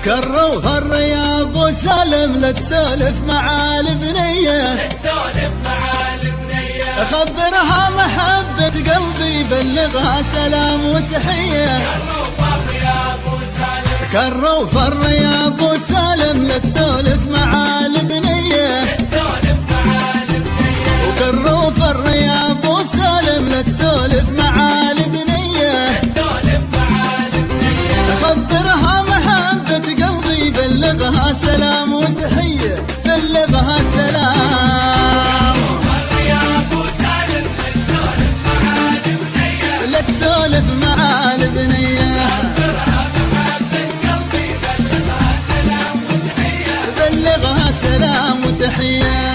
كر وفر يا ابو سالم لا تسولف مع البنيه، خبرها محبة قلبي بلغها سلام وتحيه. كر وفر يا ابو سالم لا تسولف مع البنيه، وكر وفر يا ابو سالم لا تسولف مع البنيه، خبرها محبة قلبي بلغها سلام وتحيه، بلغها سلام. لا تسولف مع البنيه، بلغها سلام وتحيه.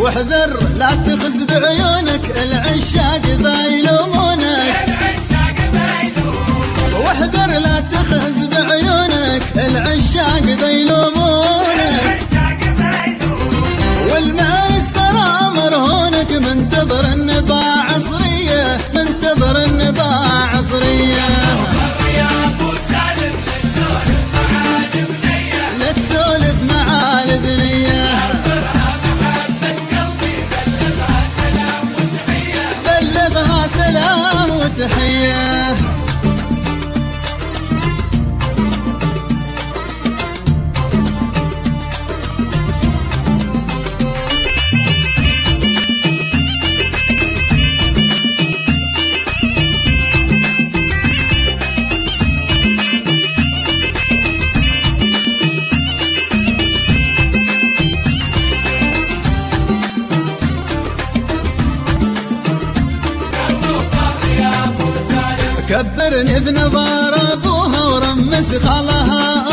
واحذر لا تخز بعيونك العشاق بايلومونك، واحذر لا تخز بعيونك العشاق بايلومونك، والمعرس ترى مرهونك منتظر النباع عصريه، منتظر النباع عصريه. لا تسولف مع البنيه، بلغها سلام وتحيه. كبرني بنظار ابوها ورمس خالها